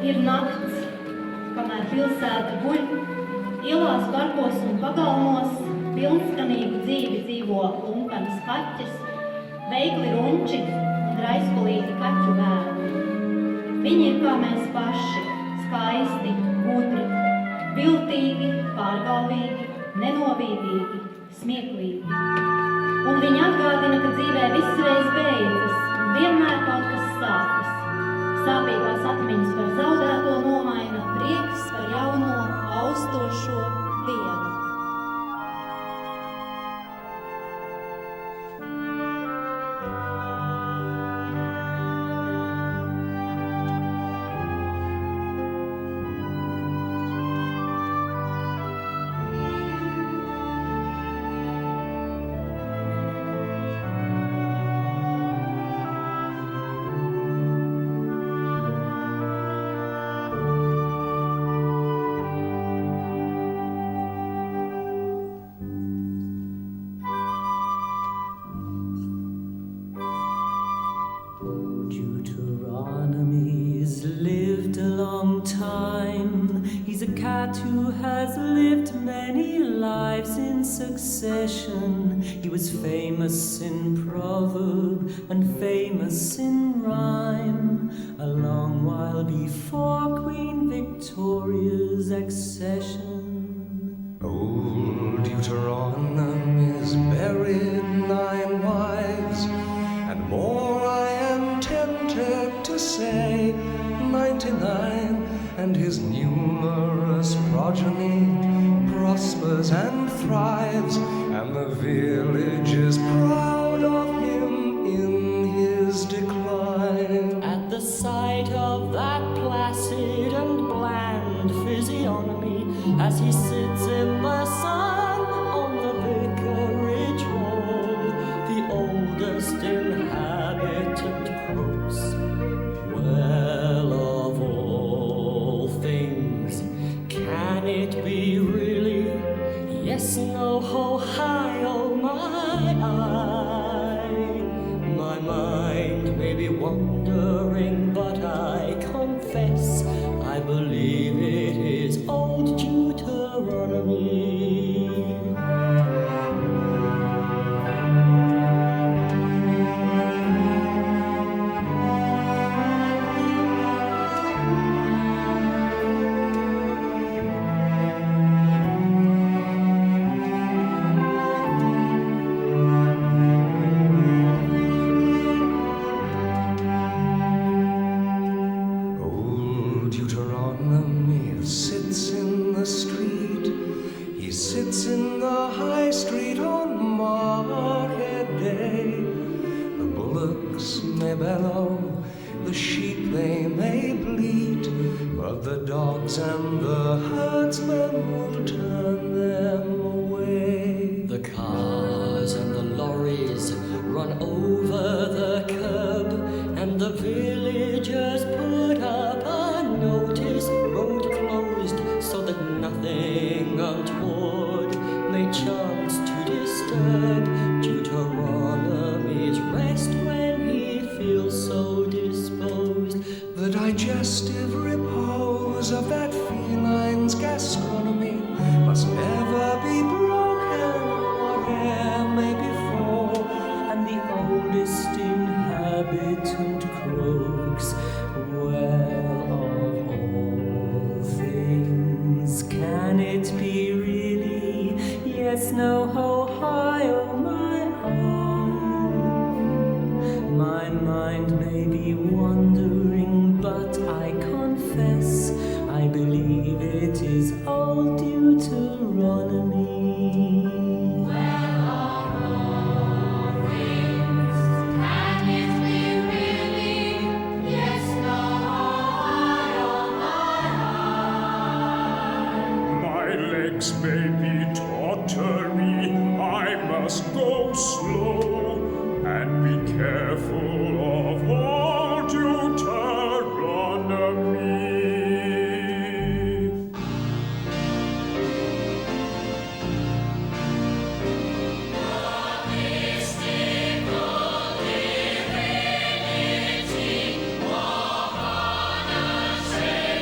Ir nakts, kamēr pilsēta guļ, ielās, parkos un pagalmos pilnskanīgu dzīvi dzīvo lumpenas kaķes, veikli runči un raiskulīgi kaķu bērni. Viņi ir kā mēs paši, skaisti, gudri, viltīgi, pārgalvīgi, nenovīdīgi, smieklīgi. Un viņi atgādina, ka dzīvē viss reiz beidzas un vienmēr kaut kas sākas. Sāpīgās atmiņas par zaudēto nomaina prieks par jauno, austošo dienu. Who has lived many lives in succession. He was famous in proverb and famous in rhyme, a long while before Queen Victoria's accession. Old Deuteronomy is buried 9 wives, and more I am tempted to say 99, and his numerous progeny prospers and thrives, and the village is proud of him in his decline. At the sight of that placid and bland physiognomy, as he sits in the sun on the vicarage wall, the oldest inhabitant croaks, well, of all things, can it be really? Yes, no, ho, hi, oh my eye. My mind may be wandering, but I confess I believe it is old Deuteronomy. The dogs and the herdsmen will turn them away. The cars and the lorries run over the curb, and the villagers put up a notice, road closed, so that nothing untoward may chance to disturb Deuteronomy's rest when he feels so disposed. The digestive repose of that feline's gastronomy must never be broken, whate'er may befall. And the oldest inhabitant croaks, well, of all things, can it be really? Yes, no, ho, hi, oh my own. My mind may be wandering, but I confess I believe it is old Deuteronomy. May be tottery, I must go slow and be careful of all Deuteronomy. The mystical divinity, Mohana says.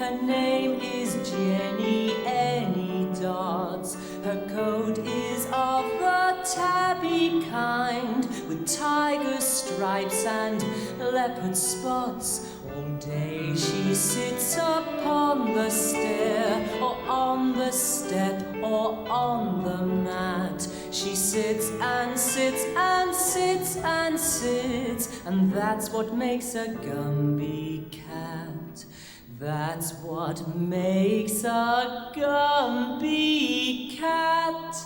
Her name is Jenny Any Dodds. Her coat is of the tabby kind, with tiger stripes and leopard spots. All day she sits upon the stair, or on the step, or on the mat. She sits and sits and sits and sits, and that's what makes a Gumby cat. That's what makes a Gumby cat.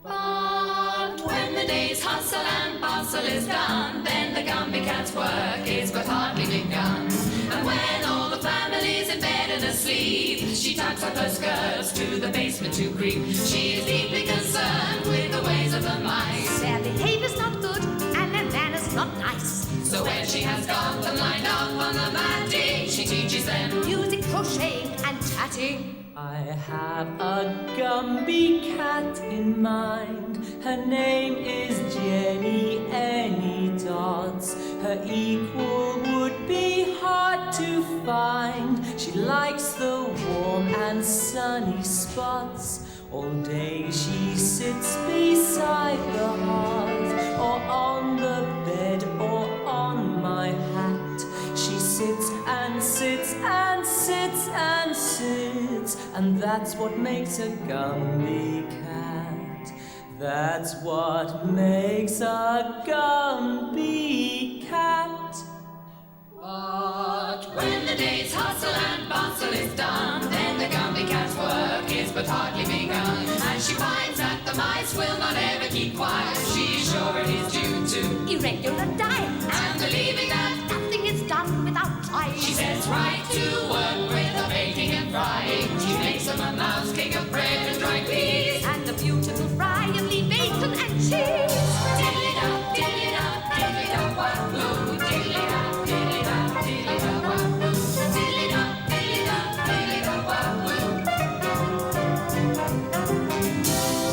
But when the day's hustle and bustle is done, then the Gumby cat's work is but hardly begun. And when all the family's in bed and asleep, she tucks up her skirts to the basement to creep. She is deeply concerned with the ways of the mice. Their behavior's not good and their manners not nice. So when she has got them lined up on the matting, she teaches them Music, crocheting and tatting. I have a Gumby cat in mind. Her name is Jenny Any Dodds. Her equal would be hard to find. She likes the warm and sunny spots. All day she sits beside the hearth, or on the bed, or on my hat. She sits and sits and sits and sits, and that's what makes a Gumby cat. That's what makes a Gumby cat. But when the day's hustle and bustle is done, then the Gumby cat's work is but hardly begun. And she finds that the mice will not ever keep quiet. She's sure it is due to Irregular diet. and believing that Nothing is done without trying. she sets right to work with the baking and frying. She makes them a mouse cake of bread and dried peas, And a beautiful fry of lean bacon and cheese. diddly-da, diddly-da, diddly-da-wah-boo, diddly-da, diddly-da, diddly-da-wah-boo, diddly-da, diddly-da, diddly-da-wah-boo.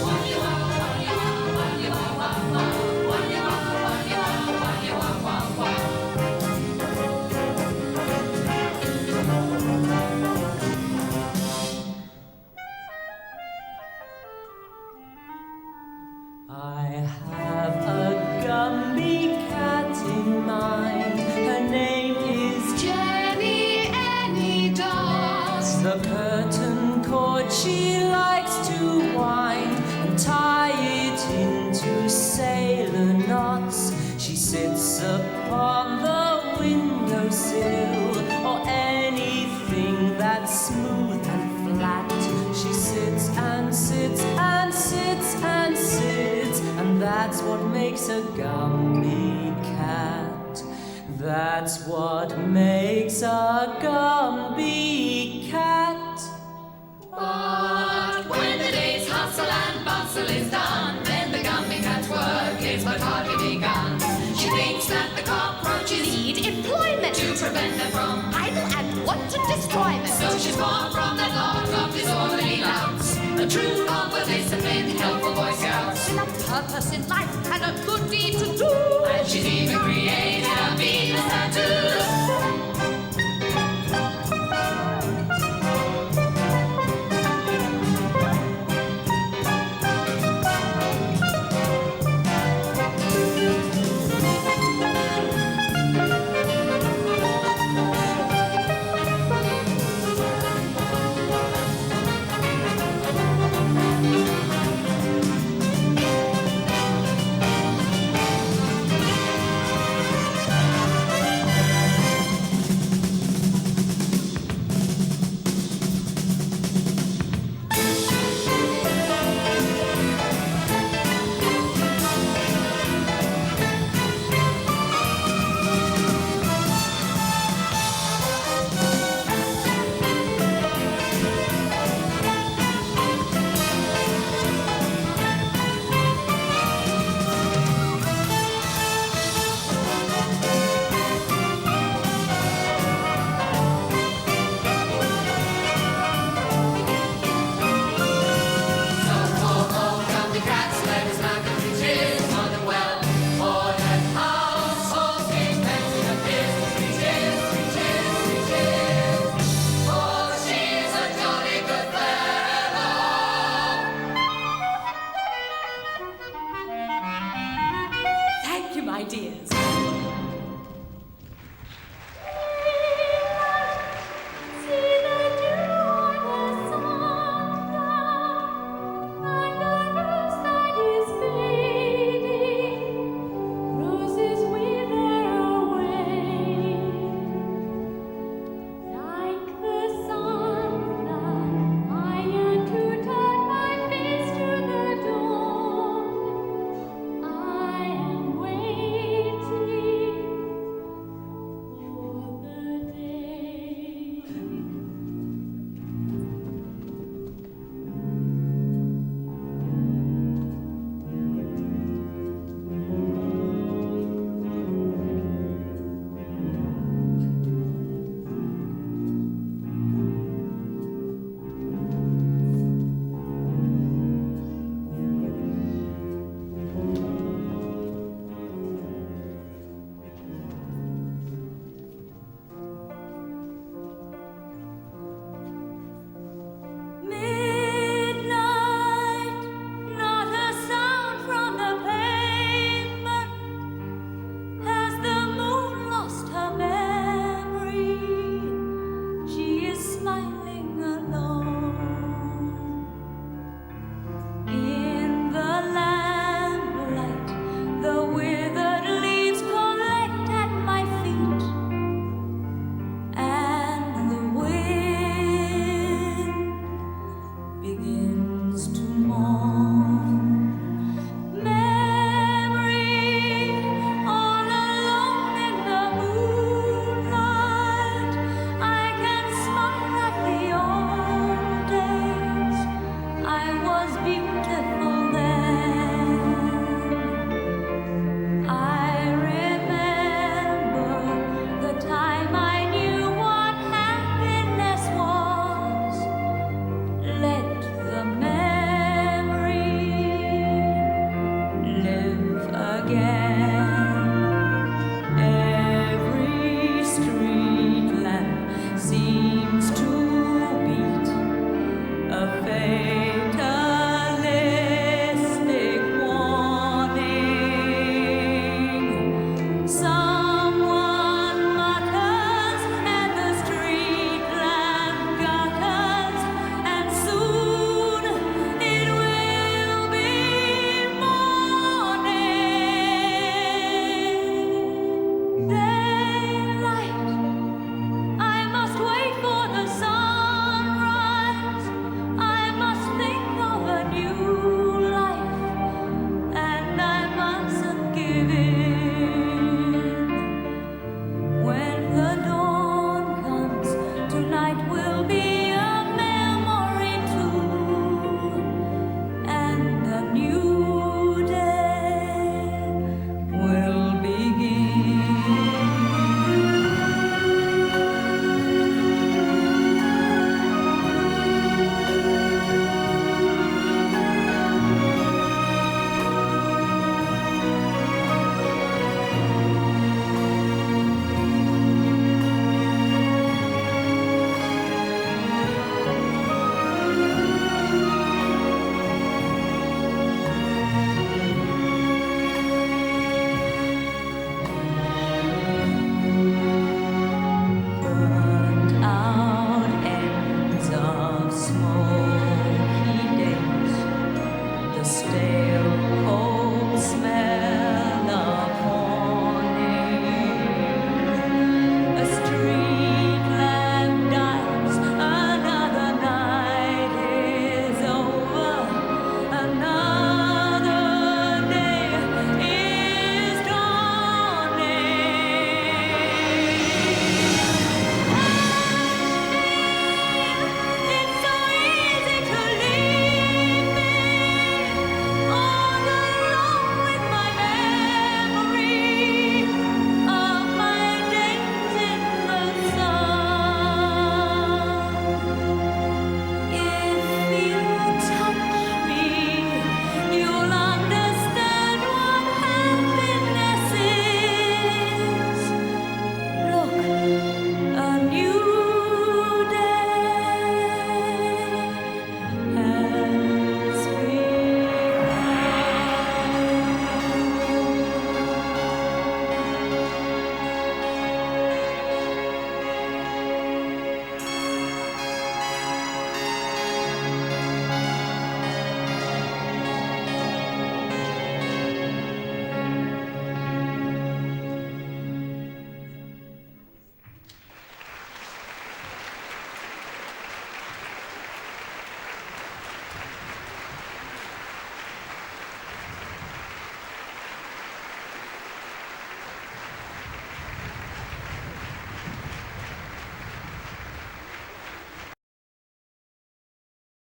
Wah-ya-wah, wah-ya-wah, wah-ya-wah-wah-wah, wah-ya-wah, wah-ya-wah, wah-ya-wah-wah-wah. I have a Gumby cat in mind. Her name is Jenny Any Dodds. the curtain cord she likes to wind and tie it into sailor knots. She sits upon the windowsill, or anything that's smooth and flat. She sits and sits and sits and sits, and that's what makes a Gumby cat. That's what makes a Gumby cat. But when the day's hustle and bustle is done, then the Gumby cat's work is but hardly begun. She thinks that the cockroaches Need employment. to prevent them from, Idle and want to destroy them. so she's born from that lot of disorderly louts, a true of a disciplined, helpful Boy Scouts. With a purpose in life and a good deed to do. And she's even created a Venus tattoo.